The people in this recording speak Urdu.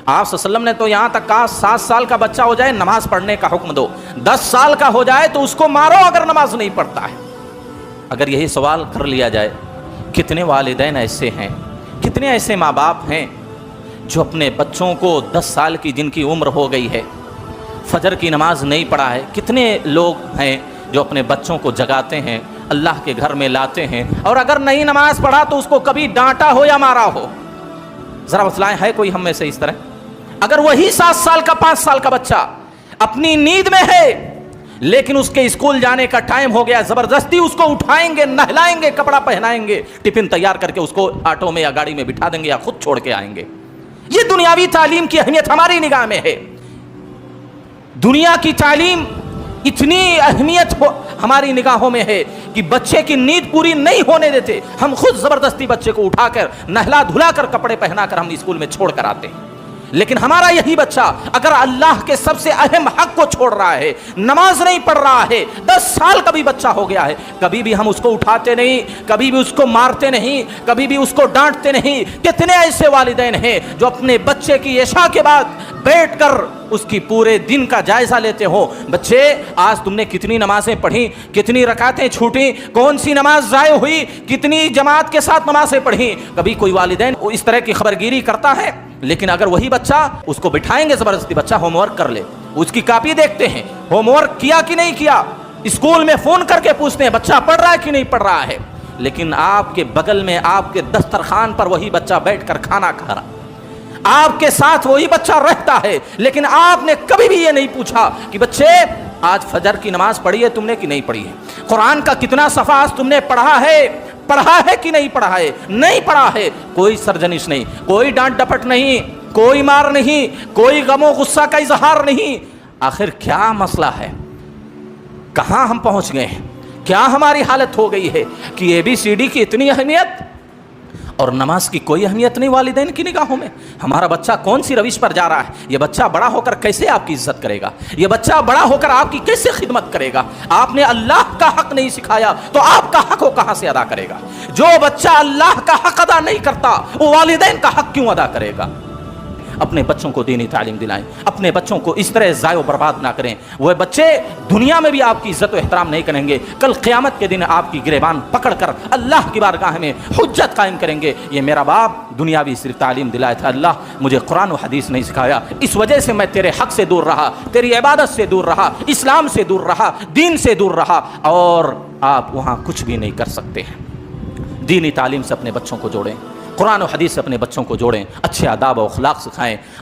آپ صلی اللہ علیہ وسلم نے تو یہاں تک کہا 7 سال کا بچہ ہو جائے نماز پڑھنے کا حکم دو، 10 سال کا ہو جائے تو اس کو مارو اگر نماز نہیں پڑھتا ہے۔ اگر یہی سوال کر لیا جائے، کتنے والدین ایسے ہیں، کتنے ایسے ماں باپ ہیں جو اپنے بچوں کو 10 سال کی جن کی عمر ہو گئی ہے فجر کی نماز نہیں پڑھا ہے، کتنے لوگ ہیں جو اپنے بچوں کو جگاتے ہیں، اللہ کے گھر میں لاتے ہیں، اور اگر نہیں نماز پڑھا تو اس کو کبھی ڈانٹا ہو یا مارا ہو۔ ذرا بتلائیں ہے کوئی ہم میں سے اس طرح؟ اگر وہی 7 سال کا 5 سال کا بچہ اپنی نیند میں ہے لیکن اس کے اسکول جانے کا ٹائم ہو گیا، زبردستی اس کو اٹھائیں گے، نہلائیں گے، کپڑا پہنائیں گے، ٹفن تیار کر کے اس کو آٹو میں یا گاڑی میں بٹھا دیں گے یا خود چھوڑ کے آئیں گے۔ یہ دنیاوی تعلیم کی اہمیت ہماری نگاہ میں ہے۔ دنیا کی تعلیم اتنی اہمیت ہماری نگاہوں میں ہے کہ بچے کی نیند پوری نہیں ہونے دیتے، ہم خود زبردستی بچے کو اٹھا کر نہلا دھلا کر کپڑے پہنا کر ہم اسکول میں چھوڑ کر آتے ہیں۔ لیکن ہمارا یہی بچہ اگر اللہ کے سب سے اہم حق کو چھوڑ رہا ہے، نماز نہیں پڑھ رہا ہے، 10 سال کا بھی بچہ ہو گیا ہے، کبھی بھی ہم اس کو اٹھاتے نہیں، کبھی بھی اس کو مارتے نہیں، کبھی بھی اس کو ڈانٹتے نہیں۔ کتنے ایسے والدین ہیں جو اپنے بچے کی عشاء کے بعد بیٹھ کر اس کی پورے دن کا جائزہ لیتے ہو، بچے آج تم نے کتنی نمازیں پڑھی، کتنی رکعتیں چھوٹیں، کون سی نماز ضائع ہوئی، کتنی جماعت کے ساتھ نمازیں پڑھی۔ کبھی کوئی والدین اس طرح کی خبرگیری کرتا ہے؟ لیکن اگر وہی بچہ اس کو بٹھائیں گے زبردستی، بچہ ہوم ورک کر لے، اس کی کاپی دیکھتے ہیں ہوم ورک کیا کہ نہیں کیا، اسکول میں فون کر کے پوچھتے ہیں بچہ پڑھ رہا ہے کہ نہیں پڑھ رہا ہے، لیکن آپ کے بغل میں آپ کے دسترخوان پر وہی بچہ بیٹھ کر کھانا کھا رہا، آپ کے ساتھ وہی بچہ رہتا ہے، لیکن آپ نے کبھی بھی یہ نہیں پوچھا کہ بچے آج فجر کی نماز پڑھی ہے تم نے کہ نہیں پڑھی ہے، قرآن کا کتنا صفحہ آج تم نے پڑھا ہے کہ نہیں پڑھا ہے، نہیں پڑھا ہے، کوئی سرجنش نہیں، کوئی ڈانٹ ڈپٹ نہیں، کوئی مار نہیں، کوئی غم و غصہ کا اظہار نہیں۔ آخر کیا مسئلہ ہے؟ کہاں ہم پہنچ گئے ہیں؟ کیا ہماری حالت ہو گئی ہے کہ ABCD کی اتنی اہمیت اور نماز کی کوئی اہمیت نہیں والدین کی نگاہوں میں؟ ہمارا بچہ کون سی روش پر جا رہا ہے؟ یہ بچہ بڑا ہو کر کیسے آپ کی عزت کرے گا؟ یہ بچہ بڑا ہو کر آپ کی کیسے خدمت کرے گا؟ آپ نے اللہ کا حق نہیں سکھایا تو آپ کا حق وہ کہاں سے ادا کرے گا؟ جو بچہ اللہ کا حق ادا نہیں کرتا وہ والدین کا حق کیوں ادا کرے گا؟ اپنے بچوں کو دینی تعلیم دلائیں، اپنے بچوں کو اس طرح ضائع و برباد نہ کریں۔ وہ بچے دنیا میں بھی آپ کی عزت و احترام نہیں کریں گے، کل قیامت کے دن آپ کی گریبان پکڑ کر اللہ کی بارگاہ میں حجت قائم کریں گے، یہ میرا باپ دنیاوی صرف تعلیم دلایا تھا، اللہ مجھے قرآن و حدیث نہیں سکھایا، اس وجہ سے میں تیرے حق سے دور رہا، تیری عبادت سے دور رہا، اسلام سے دور رہا، دین سے دور رہا، اور آپ وہاں کچھ بھی نہیں کر سکتے ہیں۔ دینی تعلیم سے اپنے بچوں کو جوڑیں، قرآن و حدیث سے اپنے بچوں کو جوڑیں، اچھے آداب و اخلاق سکھائیں۔